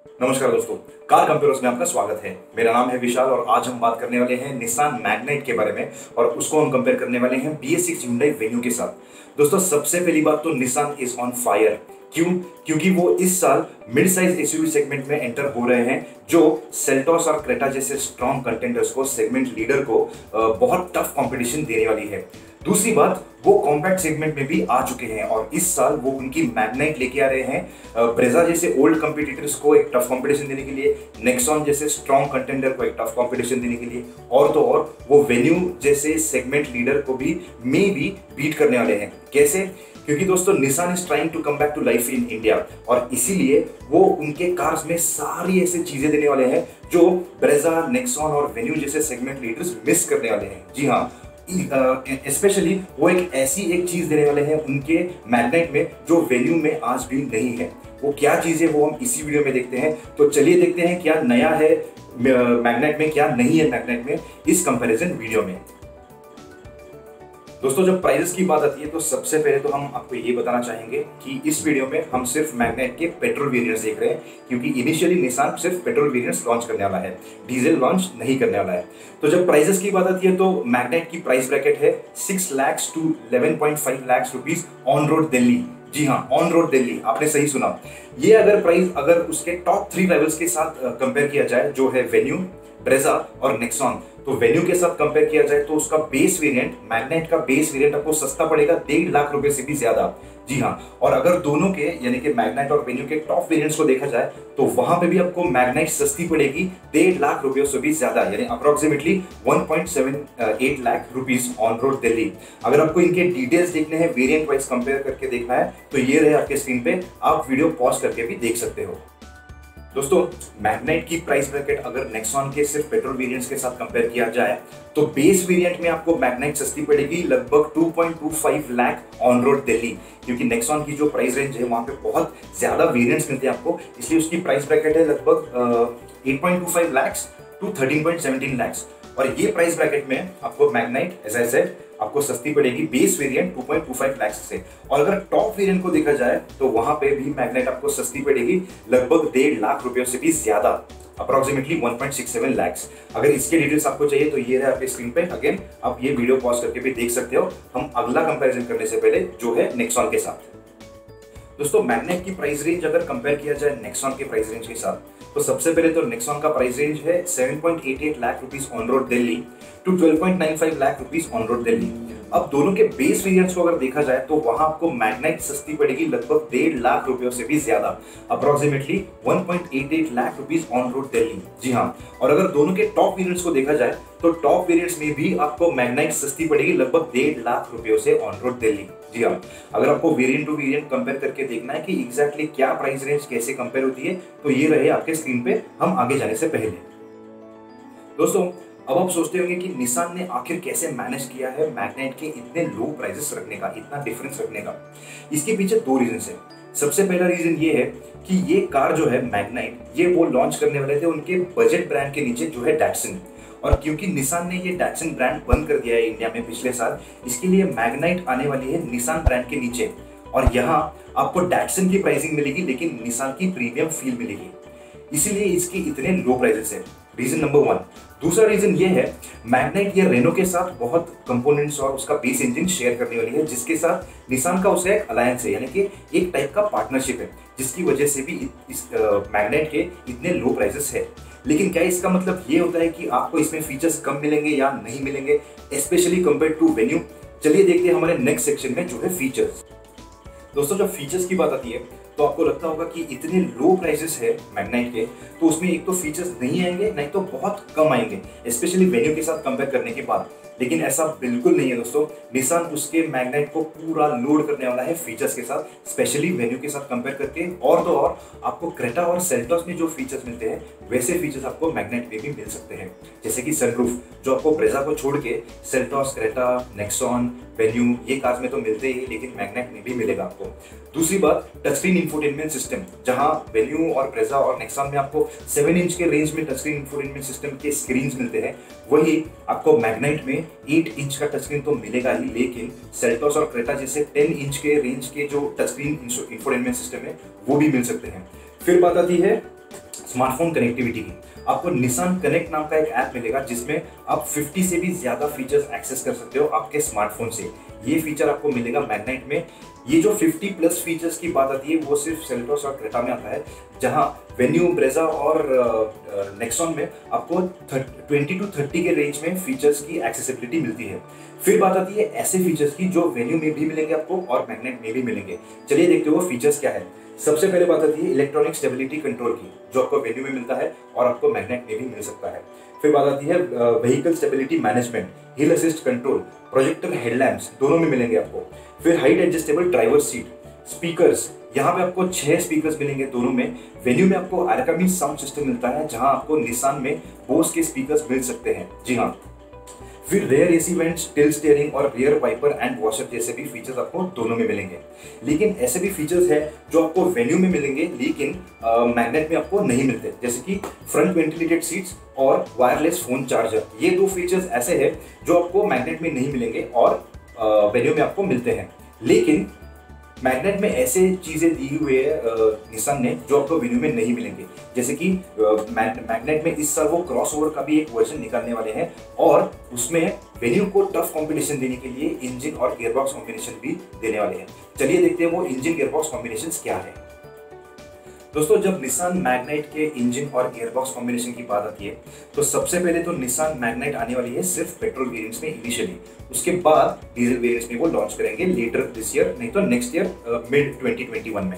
नमस्कार दोस्तों, car compares में आपका स्वागत है। मेरा नाम है विशाल और आज हम बात करने वाले हैं निसान मैग्नाइट के बारे में और उसको हम कंपेयर करने वाले हैं BS6 Hyundai वेन्यू के साथ। दोस्तों सबसे पहली बात तो निसान इज ऑन फायर। क्यों? क्योंकि वो इस साल मिड साइज एसयूवी सेगमेंट में एंटर हो रहे हैं, जो सेल्टोस और क्रेटा जैसे स्ट्रॉन्ग कंटेंडर्स को, सेगमेंट लीडर को बहुत टफ कंपटीशन देने वाली है। दूसरी बात, वो कॉम्पैक्ट सेगमेंट में भी आ चुके हैं और इस साल वो उनकी मैग्नाइट लेके आ रहे हैं ब्रेजा जैसे ओल्ड कंपटीटर्स को एक टफ कंपटीशन देने के लिए, नेक्सॉन जैसे स्ट्रॉन्ग कंटेंडर को एक टफ कंपटीशन देने के लिए, और तो और वो वेन्यू जैसे सेगमेंट लीडर को भी बीट करने वाले हैं। कैसे? क्योंकि दोस्तों Nissan is trying to come back to life in India और इसीलिए वो उनके कार्स में सारी ऐसी चीजें देने वाले हैं जो ब्रेजा, नेक्सॉन और वेन्यू जैसे सेगमेंट लीडर्स मिस करने वाले हैं। जी हाँ, स्पेशली वो एक चीज देने वाले हैं उनके मैग्नाइट में जो वेन्यू में आज भी नहीं है। वो क्या चीज है वो हम इसी वीडियो में देखते हैं। तो चलिए देखते हैं क्या नया है मैग्नाइट में, क्या नहीं है मैग्नाइट में, इस कंपैरिजन वीडियो में। दोस्तों जब प्राइसेस की बात आती है तो सबसे पहले तो हम आपको ये बताना चाहेंगे कि इस वीडियो में हम सिर्फ मैग्नाइट के पेट्रोल वेरिएंट्स देख रहे हैं, क्योंकि इनिशियली निसान सिर्फ पेट्रोल वेरिएंट्स लॉन्च करने वाला है, डीजल लॉन्च नहीं करने वाला है। तो जब प्राइसेस की बात आती है तो मैग्नाइट की प्राइस ब्रैकेट है 6 lakh to 11.5 lakh rupees on road Delhi. जी हाँ, ऑन रोड दिल्ली, आपने सही सुना। ये अगर प्राइस अगर उसके टॉप 3 राइवल्स के साथ कंपेयर किया जाए, जो है वेन्यू, ब्रेजा और नेक्सॉन, तो वेन्यू के साथ कंपेयर किया जाए तो उसका बेस वेरिएंट, मैग्नाइट का बेस वेरिएंट आपको सस्ता पड़ेगा 1.5 लाख रुपए से भी ज्यादा। जी हाँ, और अगर दोनों के यानी कि मैग्नाइट और वेन्यू के टॉप वेरिएंट्स को देखा जाए तो वहां पे भी आपको मैग्नाइट सस्ती पड़ेगी 1.5 लाख रुपए से भी ज्यादा, यानी approximately 1.78 lakh rupees on road Delhi. अगर आपको इनके डिटेल्स देखने हैं, वेरिएंट वाइज कंपेयर करके देखना है, तो ये रहे आपके स्क्रीन पे, आप वीडियो पॉज करके भी देख सकते हो। दोस्तों मैग्नाइट की प्राइस ब्रैकेट अगर नेक्सॉन के सिर्फ पेट्रोल वेरिएंट्स के साथ कंपेयर किया जाए तो बेस वेरिएंट में आपको मैग्नाइट सस्ती पड़ेगी लगभग 2.25 लाख ऑन रोड दिल्ली, क्योंकि नेक्सॉन की जो प्राइस रेंज है वहां पे बहुत ज्यादा वेरिएंट्स मिलते हैं आपको, इसलिए उसकी प्राइस ब्रैकेट है लगभग 8.25 लाख to 13.17 लाख। और ये प्राइस ब्रैकेट में आपको मैग्नाइट एज आई सेड आपको सस्ती पड़ेगी बेस वेरिएंट 2.25 लाख से, और अगर टॉप वेरिएंट को देखा जाए तो वहां पे भी मैग्नाइट आपको सस्ती पड़ेगी लगभग 1.5 लाख रुपयों से भी ज्यादा, अप्रोक्सीमेटली 1.67 लाख। अगर इसके डिटेल्स आपको चाहिए तो ये रहे आपके स्क्रीन पे, अगेन आप ये वीडियो पॉज करके भी देख सकते हो। हम अगला कंपैरिजन करने से पहले जो है नेक्सॉन के साथ। दोस्तों मैग्नाइट की प्राइस रेंज अगर कंपेयर किया जाए नेक्सॉन के प्राइस रेंज के साथ तो सबसे पहले तो नेक्सॉन का प्राइस रेंज है 7.88 lakh rupees on road Delhi to 12.95 lakh rupees on road Delhi. अब दोनों के बेस वेरिएंट्स को अगर देखा जाए तो वहां आपको मैग्नाइट सस्ती पड़ेगी लगभग 1.5 लाख रुपयों से भी ज्यादा, approximately 1.88 lakh rupees on road Delhi. जी हाँ, और अगर दोनों के टॉप वेरिएंट्स को देखा जाए तो टॉप वेरिएंट्स में भी आपको मैग्नाइट सस्ती पड़ेगी लगभग 1.5 लाख रुपयों से ऑन रोड दिल्ली। जी हाँ, अगर आपको वेरिएंट टू वेरिएंट कंपेयर करके देखना है कि एग्जैक्टली क्या प्राइस रेंज कैसे कंपेयर होती है तो ये रहे आपके स्क्रीन पे, हम आगे जाने से पहले। दोस्तों अब आप सोचते होंगे कि निसान ने आखिर कैसे मैनेज किया है मैग्नाइट के इतने लो प्राइसेस रखने का, इतना डिफरेंस रखने का। इसके पीछे 2 रीजन है। सबसे पहला रीजन ये है कि ये कार जो है मैग्नाइट, ये वो लॉन्च करने वाले थे उनके बजट ब्रांड के नीचे जो है डैटसन, और क्योंकि निसान ने ये डैटसन ब्रांड बंद कर दिया है इंडिया में पिछले साल, इसके लिए मैग्नाइट आने वाली है निसान ब्रांड के नीचे, और यहाँ आपको डैटसन की प्राइसिंग मिलेगी लेकिन निसान की प्रीमियम फील मिलेगी, इसीलिए इसकी इतने लो प्राइसेस है। Reason number 1। दूसरा रीजन ये है, मैग्नाइट ये रेनो के साथ बहुत कंपोनेंट्स और उसका बेस इंजन शेयर करने वाली है, जिसके साथ निसान का उसका एक अलायंस है, यानी कि एक टाइप का पार्टनरशिप है, जिसकी वजह से भी इस मैग्नाइट के इतने लो प्राइसेस है। लेकिन क्या इसका मतलब ये होता है कि आपको इसमें फीचर्स कम मिलेंगे या नहीं मिलेंगे, स्पेशली कंपेयर टू वेन्यू? चलिए देखते हैं हमारे नेक्स्ट सेक्शन में जो है फीचर्स। दोस्तों जब फीचर्स की बात आती है तो आपको लगता होगा कि इतने लो प्राइसेस है मैग्नाइट के, तो उसमें एक तो फीचर्स नहीं आएंगे, नहीं तो बहुत कम आएंगे, स्पेशली वेन्यू के साथ कंपेयर करने के बाद। लेकिन ऐसा बिल्कुल नहीं है दोस्तों, निसान उसके मैग्नाइट को पूरा लोड करने वाला है फीचर्स के साथ, स्पेशली वेन्यू के साथ कंपेयर करके। और तो और आपको क्रेटा और सेल्टोस में जो फीचर्स मिलते हैं वैसे फीचर्स आपको मैग्नाइट में भी मिल सकते हैं, जैसे कि सनरूफ, जो आपको ब्रेजा को छोड़ के सेल्टोस, क्रेटा, नेक्सॉन, वेन्यू ये कार्स में तो मिलते ही, लेकिन मैग्नाइट में भी मिलेगा आपको। दूसरी बात, टच स्क्रीन इंफोटेनमेंट सिस्टम, जहां वेन्यू और ब्रेजा और नेक्सॉन में आपको 7 इंच के रेंज में टच स्क्रीन इंफोटेनमेंट सिस्टम के स्क्रीन मिलते हैं, वही आपको मैग्नाइट में 8 इंच का टच स्क्रीन तो मिलेगा ही, लेकिन सेल्टोस और क्रेटा जैसे 10 इंच के रेंज के जो टच स्क्रीन इंफोटेनमेंट सिस्टम है वो भी मिल सकते हैं। फिर बात आती है स्मार्टफोन कनेक्टिविटी की। आपको निसान कनेक्ट नाम का एक ऐप मिलेगा जिसमें आप 50 से भी ज्यादा फीचर्स एक्सेस कर सकते हो आपके स्मार्टफोन से। ये फीचर आपको मिलेगा मैग्नेट में। ये जो 50 प्लस फीचर्स की बात आती है वो सिर्फ सेल्टोस और क्रेटा में आता है, जहां वेन्यू, ब्रेजा और नेक्सॉन में आपको 20 to 30 के रेंज में फीचर्स की एक्सेसिबिलिटी मिलती है। फिर बात आती है ऐसे फीचर्स की जो वेन्यू में भी मिलेंगे आपको और मैग्नेट में भी मिलेंगे। चलिए देखते हो वो फीचर्स क्या है। सबसे पहले बात आती है इलेक्ट्रॉनिक स्टेबिलिटी कंट्रोल की, जो आपको वेन्यू में मिलता है और आपको मैग्नेट में भी मिल सकता है। फिर बात आती है व्हीकल स्टेबिलिटी मैनेजमेंट, हिल असिस्ट कंट्रोल, प्रोजेक्टर हेडलैम्प्स दोनों में मिलेंगे आपको। फिर height adjustable driver seat, speakers, यहाँ पे आपको 6 स्पीकर्स मिलेंगे दोनों में। वेन्यू में आपको आर्कामी साउंड सिस्टम मिलता है, जहां आपको निसान में बोस के स्पीकर्स मिल सकते हैं। जी हाँ। फिर rare AC vents, till steering और रियर वाइपर एंड वॉशर जैसे भी फीचर्स आपको दोनों में मिलेंगे। लेकिन ऐसे भी फीचर्स हैं जो आपको वेन्यू में मिलेंगे लेकिन मैग्नेट में आपको नहीं मिलते, जैसे कि फ्रंट वेंटिलेटेड सीट्स और वायरलेस फोन चार्जर। ये 2 फीचर्स ऐसे हैं जो आपको मैग्नेट में नहीं मिलेंगे और वेन्यू में आपको मिलते हैं। लेकिन मैग्नेट में ऐसे चीजें दी हुई है निसान ने जो आपको वेन्यू में नहीं मिलेंगे, जैसे कि मैग्नेट में इस साल वो क्रॉसओवर का भी एक वर्जन निकालने वाले हैं और उसमें वेन्यू को टफ कॉम्बिनेशन देने के लिए इंजन और गियरबॉक्स कॉम्बिनेशन भी देने वाले हैं। चलिए देखते हैं वो इंजन गियरबॉक्स कॉम्बिनेशन क्या है। दोस्तों, जब निसान मैग्नेट के इंजन और गियरबॉक्स कॉम्बिनेशन की बात आती है तो सबसे पहले तो निसान मैग्नेट आने वाली है सिर्फ पेट्रोल वेरिएंट्स में इनिशियली। उसके बाद डीजल वेरिएंट्स में वो लॉन्च करेंगे लेटर दिस ईयर, नहीं तो नेक्स्ट ईयर मिड 2021 में।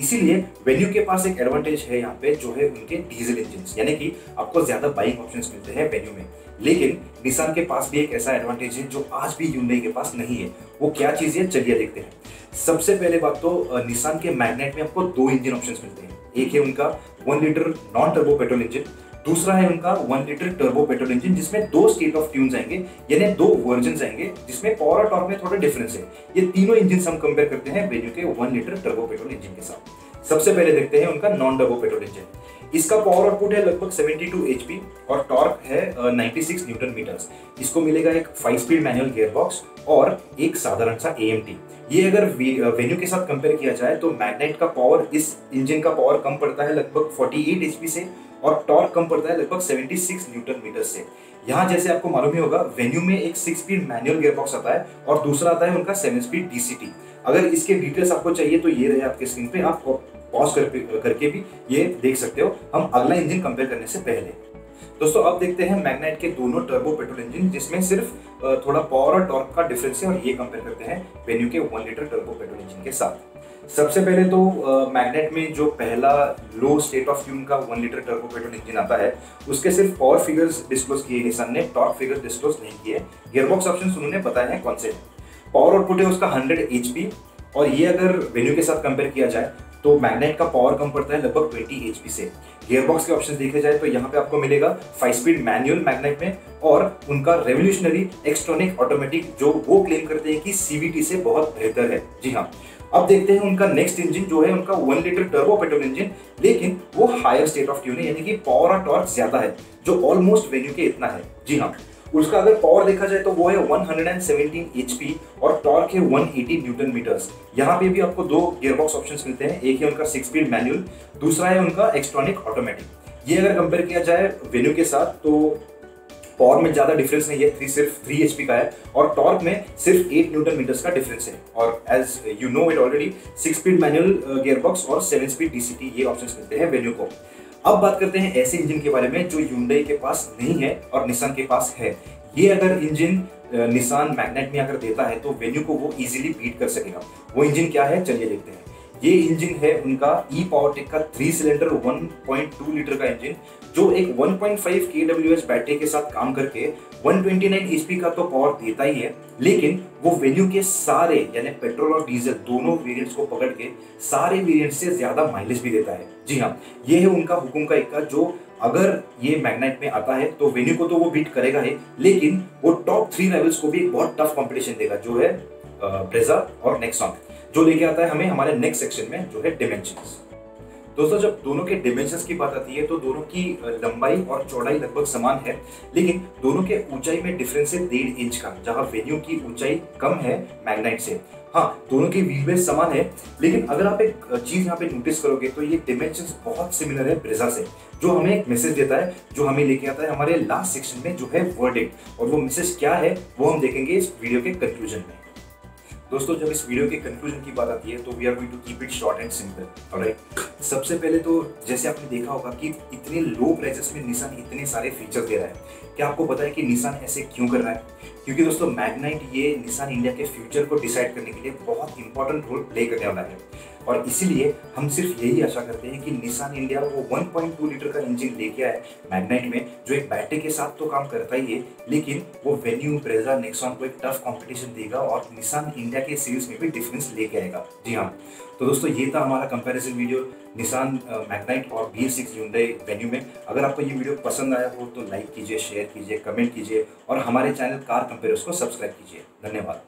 इसीलिए वेन्यू के पास एक एडवांटेज है यहाँ पे, जो है उनके डीजल इंजन, यानी कि आपको ज्यादा बाइंग ऑप्शंस मिलते हैं वेन्यू में। लेकिन निसान के पास भी एक ऐसा एडवांटेज है जो आज भी ह्यूंडई के पास नहीं है। वो क्या चीज है, चलिए देखते हैं। सबसे पहले बात तो निसान के मैग्नेट में आपको 2 इंजन ऑप्शंस मिलते हैं। एक है उनका 1 litre non turbo petrol engine, दूसरा है उनका 1 लीटर टर्बो पेट्रोल इंजन, जिसमें 2 स्टेट ऑफ ट्यून्स आएंगे, यानी 2 वर्जन आएंगे जिसमें पावर और टॉर्क में थोड़ा डिफरेंस है। ये तीनों इंजन हम कंपेयर करते हैं वेन्यू के 1 लीटर टर्बो पेट्रोल इंजन के साथ। सबसे पहले देखते हैं उनका नॉन टर्बो पेट्रोल इंजन। इसका पावर आउटपुट है लगभग 72 HP और टॉर्क है 96 न्यूटन मीटर्स। इसको मिलेगा एक 5 स्पीड मैनुअल गियरबॉक्स और एक साधारण सा AMT। ये अगर वेन्यू के साथ कंपेयर किया जाए तो मैग्नेट का पावर, इस इंजन का पावर कम पड़ता है लगभग 48 HP से और टॉर्क कम पड़ता है लगभग 76 न्यूटन मीटर से। यहाँ जैसे आपको मालूम ही होगा वेन्यू में एक 6 स्पीड मैनुअल गियरबॉक्स आता है और दूसरा आता है उनका 7 स्पीड DCT। अगर इसके डिटेल्स आपको चाहिए तो ये रहे आपके स्क्रीन पे, आप पॉज करके भी ये देख सकते हो हम अगला इंजन कंपेयर करने से पहले। दोस्तों, अब देखते हैं मैग्नेट के दोनों टर्बो पेट्रोल इंजन, जिसमें सिर्फ थोड़ा पावर और टॉर्क का डिफरेंस है, और ये कंपेयर करते हैं वेन्यू के 1 लीटर टर्बो पेट्रोल इंजन के साथ। सबसे पहले तो मैग्नेट में जो पहला लो स्टेट ऑफ ट्यून का 1 लीटर टर्बो पेट्रोल इंजन आता है, उसके सिर्फ पावर फिगर्स डिस्क्लोज किए निसान ने, टॉर्क फिगर्स डिस्क्लोज नहीं किए। गियरबॉक्स ऑप्शन उन्होंने बताए हैं कौन से हैं। पावर आउटपुट है उसका 100 HP, और ये अगर वेन्यू के साथ कंपेयर किया जाए तो मैग्नेट का पावर कम पड़ता है लगभग 20 HP से। गियरबॉक्स के ऑप्शन देखे जाए तो यहाँ पे आपको मिलेगा 5 स्पीड मैनुअल मैग्नेट में और उनका रेवोल्यूशनरी एक्सट्रॉनिक ऑटोमेटिक, जो वो क्लेम करते हैं कि CVT से बहुत बेहतर है। जी हाँ। अब देखते हैं उनका नेक्स्ट इंजन, जो है उनका 1 लीटर टर्बो पेट्रोल इंजन, लेकिन वो हायर स्टेट ऑफ ट्यून है, यानी कि पावर और टॉर्क ज्यादा है, जो ऑलमोस्ट वेन्यू के इतना है। जी हाँ। उसका अगर पावर देखा जाए तो वो है 117 HP और टॉर्क है 180 न्यूटन मीटर्स। यहाँ पे भी आपको 2 गियरबॉक्स ऑप्शंस मिलते हैं, एक है उनका 6 स्पीड मैनुअल, दूसरा है उनका एक्सट्रॉनिक ऑटोमेटिक। ये अगर कंपेयर किया जाए वेन्यू के साथ तो पावर में ज्यादा डिफरेंस नहीं है, सिर्फ 3 HP का है, और टॉर्क में सिर्फ 8 न्यूटन मीटर्स का डिफरेंस है। और as you know it already 6 speed manual gearbox और 7 स्पीड DCT ये ऑप्शंस मिलते हैं वेन्यू को। अब बात करते हैं ऐसे इंजन के बारे में जो ह्यूंडई के पास नहीं है और निसान के पास है। ये अगर इंजन निसान मैग्नेट में अगर देता है तो वेन्यू को वो इजीली बीट कर सकेगा। वो इंजन क्या है, चलिए देखते हैं। ये इंजन है उनका e-पावरटेक का 3 सिलेंडर 1.2 लीटर का इंजन, जो एक 1.5 kWh बैटरी के साथ काम करके 129 HP का तो पावर देता ही है, लेकिन वो वेन्यू के सारे यानी पेट्रोल और डीजल दोनों वेरिएंट्स को पकड़ के सारे वेरिएंट्स से ज्यादा माइलेज भी देता है। जी हाँ, ये है उनका हुकुम का इक्का, जो अगर ये मैग्नेट में आता है तो वेन्यू को तो वो बीट करेगा ही, लेकिन वो टॉप 3 राइवल्स को भी एक बहुत टफ कंपटीशन देगा, जो है ब्रेजा और नेक्सॉन, जो लेके आता है हमें हमारे नेक्स्ट सेक्शन में, जो है डिमेंशंस। दोस्तों जब दोनों के डिमेंशंस की बात आती है तो दोनों की लंबाई और चौड़ाई लगभग समान है, लेकिन दोनों के ऊंचाई में डिफरेंस है 1.5 इंच का, जहां वेन्यू की ऊंचाई कम है मैग्नाइट से। हाँ, दोनों की व्हील बेस समान है, लेकिन अगर आप एक चीज यहाँ पे नोटिस करोगे तो ये डिमेंशंस बहुत सिमिलर है ब्रेजा से, जो हमें एक मैसेज देता है, जो हमें लेके आता है हमारे लास्ट सेक्शन में, जो है वर्डिक्ट। और वो मैसेज क्या है वो हम देखेंगे इस वीडियो के कंक्लूजन में। दोस्तों जब इस वीडियो के कंक्लूजन की बात आती है तो we are going to keep it short and simple, alright. सबसे पहले तो जैसे आपने देखा होगा कि इतने लो प्राइसेस में निसान इतने सारे फीचर दे रहा है। क्या आपको पता है कि निसान ऐसे क्यों कर रहा है? क्योंकि दोस्तों मैग्नाइट ये निसान इंडिया के फ्यूचर को डिसाइड करने के लिए बहुत इंपॉर्टेंट रोल प्ले करने वाला है, और इसीलिए हम सिर्फ यही आशा करते हैं कि निसान इंडिया वो 1.2 लीटर का इंजन लेके आए मैग्नाइट में, जो एक बैटरी के साथ तो काम करता ही है, लेकिन वो वेन्यू, ब्रेजा, नेक्सॉन को एक टफ कंपटीशन देगा और निसान इंडिया के सेल्स में भी डिफरेंस लेके आएगा। जी हाँ, तो दोस्तों ये था हमारा कंपैरिजन वीडियो निसान मैग्नाइट और BS6 Hyundai वेन्यू में। अगर आपको ये वीडियो पसंद आया हो तो लाइक कीजिए, शेयर कीजिए, कमेंट कीजिए और हमारे चैनल कार कंपेयर्स को सब्सक्राइब कीजिए। धन्यवाद।